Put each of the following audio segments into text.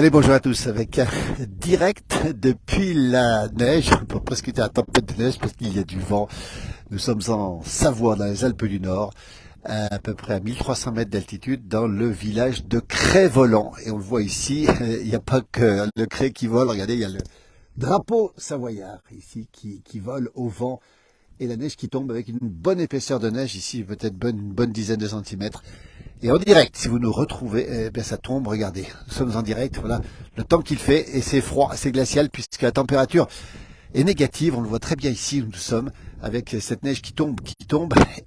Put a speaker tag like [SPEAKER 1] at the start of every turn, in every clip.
[SPEAKER 1] Allez, bonjour à tous, avec direct depuis la neige, on peut presque dire la tempête de neige parce qu'il y a du vent. Nous sommes en Savoie, dans les Alpes du Nord, à peu près à 1300 mètres d'altitude, dans le village de Crest-Voland. Et on le voit ici, il n'y a pas que le Crest qui vole, regardez, il y a le drapeau savoyard ici qui vole au vent. Et la neige qui tombe avec une bonne épaisseur de neige, ici peut-être une bonne dizaine de centimètres. Et en direct, si vous nous retrouvez, eh bien ça tombe, regardez, nous sommes en direct, voilà le temps qu'il fait, et c'est froid, c'est glacial, puisque la température est négative, on le voit très bien ici où nous sommes, avec cette neige qui tombe,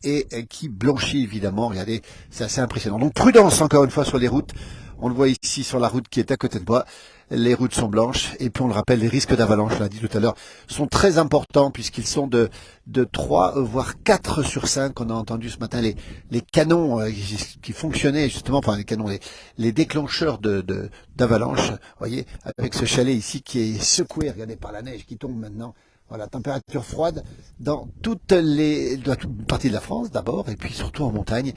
[SPEAKER 1] et qui blanchit évidemment, regardez, c'est assez impressionnant. Donc prudence encore une fois sur les routes, on le voit ici sur la route qui est à côté de moi, les routes sont blanches, et puis on le rappelle, les risques d'avalanche, je l'ai dit tout à l'heure, sont très importants, puisqu'ils sont de 3, voire 4 sur 5. On a entendu ce matin les canons qui fonctionnaient justement, enfin les canons, les déclencheurs d'avalanche, voyez, avec ce chalet ici qui est secoué, regardez, par la neige qui tombe maintenant. Voilà, température froide dans toute partie de la France d'abord, et puis surtout en montagne,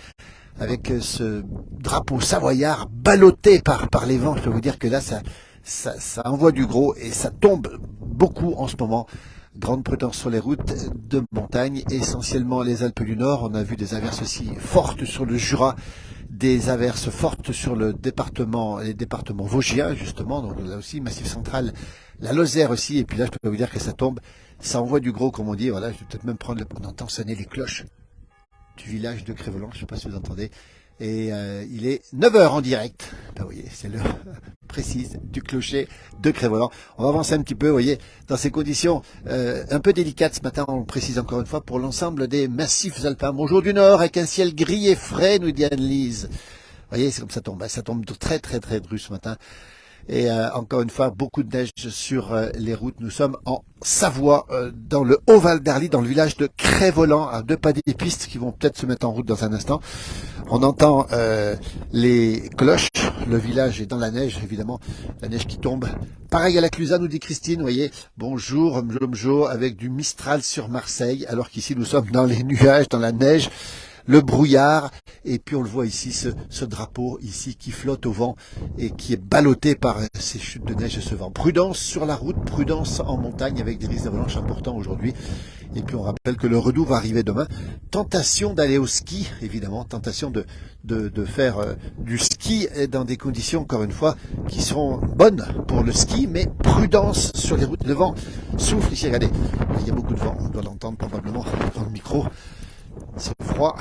[SPEAKER 1] avec ce drapeau savoyard ballotté par les vents. Je peux vous dire que là, ça envoie du gros et ça tombe beaucoup en ce moment. Grande prudence sur les routes de montagne, essentiellement les Alpes du Nord. On a vu des averses aussi fortes sur le Jura, des averses fortes sur les départements vosgiens, justement. Donc là aussi, Massif Central, la Lozère aussi. Et puis là, je peux vous dire que ça tombe, ça envoie du gros, comme on dit. Voilà, je vais peut-être même prendre on entend sonner les cloches du village de Crest-Voland, je ne sais pas si vous entendez. Et il est 9 heures en direct. Ben, vous voyez, c'est l'heure précise du clocher de Crest-Voland. On va avancer un petit peu, vous voyez, dans ces conditions un peu délicates ce matin, on le précise encore une fois, pour l'ensemble des massifs alpins. Bonjour du Nord, avec un ciel gris et frais, nous dit Anne-Lise. Vous voyez, c'est comme ça tombe. Ça tombe très très très dru ce matin. Et encore une fois, beaucoup de neige sur les routes. Nous sommes en Savoie, dans le Haut-Val d'Arly, dans le village de Crest-Voland, à 2 pas des pistes qui vont peut-être se mettre en route dans un instant. On entend les cloches, le village est dans la neige, évidemment, la neige qui tombe. Pareil à la Clusaz, nous dit Christine, vous voyez, bonjour, mjo, avec du Mistral sur Marseille, alors qu'ici nous sommes dans les nuages, dans la neige, le brouillard, et puis on le voit ici, ce drapeau ici qui flotte au vent et qui est ballotté par ces chutes de neige et ce vent. Prudence sur la route, prudence en montagne avec des risques d'avalanche importants aujourd'hui. Et puis on rappelle que le redout va arriver demain. Tentation d'aller au ski, évidemment, tentation de faire du ski dans des conditions, encore une fois, qui seront bonnes pour le ski, mais prudence sur les routes. Le vent souffle ici, regardez, il y a beaucoup de vent, on doit l'entendre probablement dans le micro. C'est froid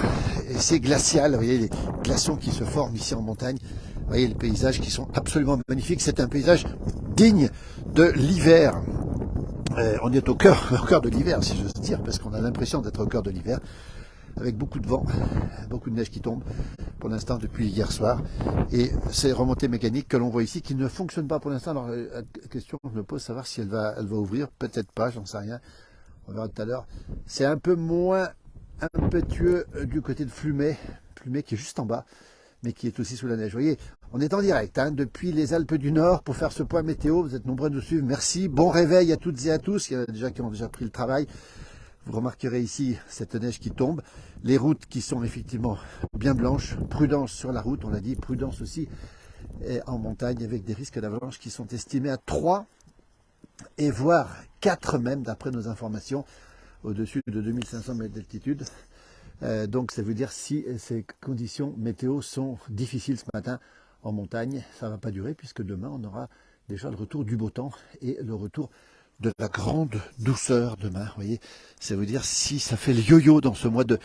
[SPEAKER 1] et c'est glacial, vous voyez les glaçons qui se forment ici en montagne, vous voyez les paysages qui sont absolument magnifiques, c'est un paysage digne de l'hiver. On est au cœur de l'hiver si j'ose dire, parce qu'on a l'impression d'être au cœur de l'hiver, avec beaucoup de vent, beaucoup de neige qui tombe pour l'instant depuis hier soir, et ces remontées mécaniques que l'on voit ici qui ne fonctionnent pas pour l'instant. Alors la question que je me pose, savoir si elle va ouvrir, peut-être pas, j'en sais rien, on verra tout à l'heure. C'est un peu moins impétueux du côté de Flumet qui est juste en bas, mais qui est aussi sous la neige. Vous voyez, on est en direct depuis les Alpes du Nord pour faire ce point météo. Vous êtes nombreux à nous suivre, merci. Bon réveil à toutes et à tous. Il y en a déjà qui ont déjà pris le travail. Vous remarquerez ici cette neige qui tombe, les routes qui sont effectivement bien blanches. Prudence sur la route, on l'a dit, prudence aussi en montagne avec des risques d'avalanche qui sont estimés à 3 et voire 4 même d'après nos informations, au-dessus de 2500 mètres d'altitude. Donc ça veut dire si ces conditions météo sont difficiles ce matin en montagne, ça ne va pas durer puisque demain on aura déjà le retour du beau temps et le retour de la grande douceur demain. Vous voyez, ça veut dire si ça fait le yo-yo dans ce mois de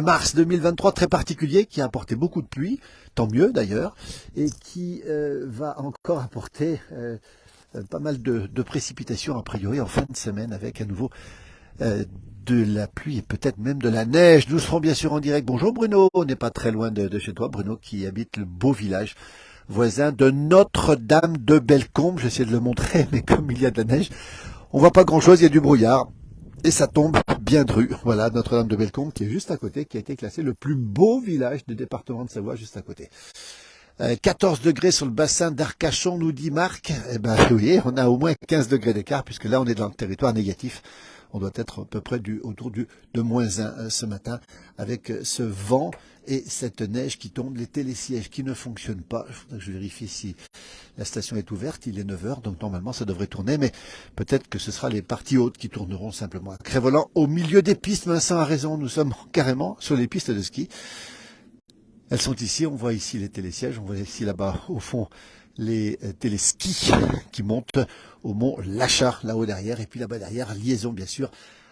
[SPEAKER 1] mars 2023 très particulier qui a apporté beaucoup de pluie, tant mieux d'ailleurs, et qui va encore apporter pas mal de précipitations a priori en fin de semaine avec à nouveau de la pluie et peut-être même de la neige. Nous serons bien sûr en direct. Bonjour Bruno, on n'est pas très loin de chez toi, Bruno qui habite le beau village voisin de Notre-Dame de Bellecombe. J'essaie de le montrer, mais comme il y a de la neige, on voit pas grand chose, il y a du brouillard et ça tombe bien dru. Voilà, Notre-Dame de Bellecombe qui est juste à côté, qui a été classé le plus beau village du département de Savoie, juste à côté. 14 degrés sur le bassin d'Arcachon, nous dit Marc. Eh ben oui, on a au moins 15 degrés d'écart, puisque là on est dans le territoire négatif. On doit être à peu près autour de -1 ce matin, avec ce vent et cette neige qui tombe, les télésièges qui ne fonctionnent pas. Il faudrait que je vérifie si la station est ouverte, il est 9 heures, donc normalement ça devrait tourner, mais peut-être que ce sera les parties hautes qui tourneront simplement à Crest-Voland, au milieu des pistes. Vincent a raison, nous sommes carrément sur les pistes de ski. Elles sont ici, on voit ici les télésièges, on voit ici là-bas au fond les téléskis qui montent au mont Lachar, là-haut derrière, et puis là-bas derrière, liaison bien sûr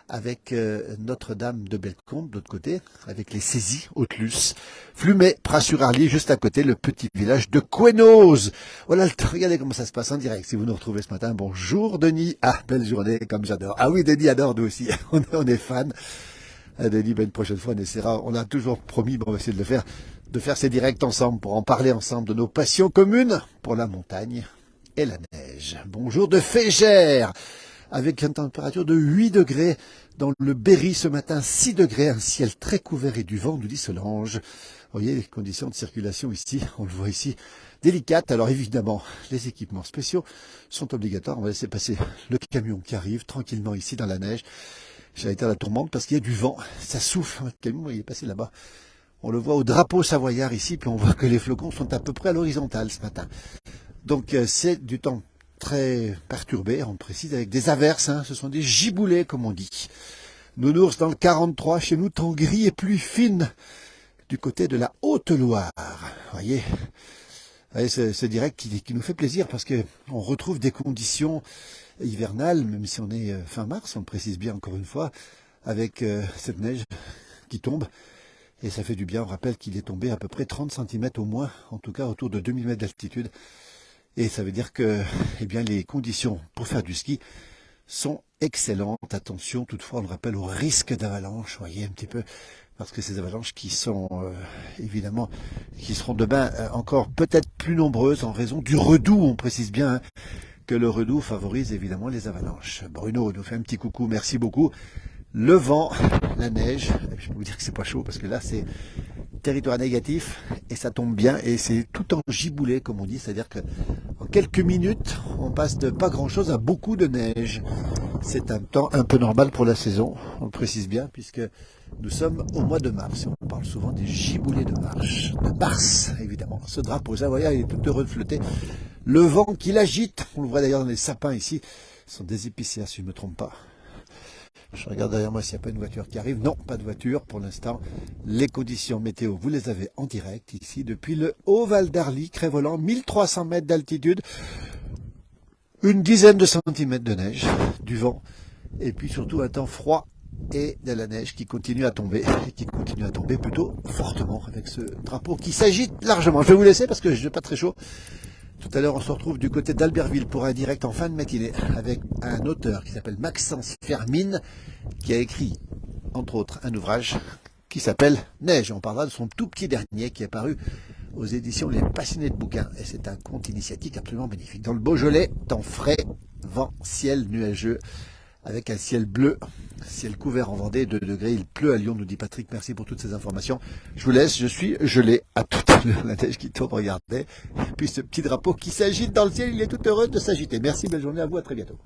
[SPEAKER 1] avec Notre-Dame de Bellecombe, de l'autre côté, avec les saisies, Haute-Luce, Flumet, Pras-sur-Arly, juste à côté, le petit village de Couenose. Voilà, regardez comment ça se passe en direct. Si vous nous retrouvez ce matin, bonjour Denis. Ah, belle journée, comme j'adore. Ah oui, Denis adore, nous aussi. On est fan. Denis, une prochaine fois, on essaiera. On a toujours promis, on va essayer de faire ces directs ensemble pour en parler ensemble de nos passions communes pour la montagne et la neige. Bonjour de Fégère, avec une température de 8 degrés dans le Berry ce matin, 6 degrés, un ciel très couvert et du vent, nous dit Solange. Vous voyez les conditions de circulation ici, on le voit ici, délicates. Alors évidemment, les équipements spéciaux sont obligatoires. On va laisser passer le camion qui arrive tranquillement ici dans la neige. J'allais dire la tourmente parce qu'il y a du vent, ça souffle. Le camion, il est passé là-bas. On le voit au drapeau savoyard ici, puis on voit que les flocons sont à peu près à l'horizontale ce matin. Donc c'est du temps très perturbé, on précise, avec des averses, hein, ce sont des giboulées comme on dit. Nounours dans le 43, chez nous, temps gris et pluie fine du côté de la Haute-Loire. Voyez, c'est direct qui nous fait plaisir parce que on retrouve des conditions hivernales, même si on est fin mars, on le précise bien encore une fois, avec cette neige qui tombe. Et ça fait du bien, on rappelle qu'il est tombé à peu près 30 cm au moins, en tout cas autour de 2000 mètres d'altitude. Et ça veut dire que eh bien, les conditions pour faire du ski sont excellentes. Attention, toutefois, on le rappelle, au risque d'avalanche, voyez un petit peu, parce que ces avalanches qui sont évidemment, qui seront demain encore peut-être plus nombreuses en raison du redoux, on précise bien, hein, que le redoux favorise évidemment les avalanches. Bruno nous fait un petit coucou, merci beaucoup. Le vent, la neige, je peux vous dire que c'est pas chaud parce que là c'est territoire négatif et ça tombe bien et c'est tout en giboulée comme on dit, c'est-à-dire que en quelques minutes on passe de pas grand-chose à beaucoup de neige. C'est un temps un peu normal pour la saison, on le précise bien puisque nous sommes au mois de mars et on parle souvent des giboulées de mars évidemment. Ce drapeau savoyard il est tout heureux de flotter. Le vent qui l'agite, on le voit d'ailleurs dans les sapins ici, ce sont des épicéas si je ne me trompe pas. Je regarde derrière moi s'il n'y a pas une voiture qui arrive. Non, pas de voiture pour l'instant. Les conditions météo, vous les avez en direct ici depuis le Haut-Val d'Arly, Crest-Voland, 1300 mètres d'altitude, une dizaine de centimètres de neige, du vent, et puis surtout un temps froid et de la neige qui continue à tomber, et qui continue à tomber plutôt fortement avec ce drapeau qui s'agite largement. Je vais vous laisser parce que je n'ai pas très chaud. Tout à l'heure, on se retrouve du côté d'Albertville pour un direct en fin de matinée avec un auteur qui s'appelle Maxence Fermine, qui a écrit, entre autres, un ouvrage qui s'appelle Neige. On parlera de son tout petit dernier qui est paru aux éditions Les Passionnés de bouquins. Et c'est un conte initiatique absolument magnifique. Dans le Beaujolais, temps frais, vent, ciel nuageux, avec un ciel bleu, ciel couvert en Vendée, 2 degrés, il pleut à Lyon, nous dit Patrick, merci pour toutes ces informations. Je vous laisse, je suis gelé à tout à l'heure, la neige qui tombe, regardez, et puis ce petit drapeau qui s'agite dans le ciel, il est tout heureux de s'agiter. Merci, belle journée à vous, à très bientôt.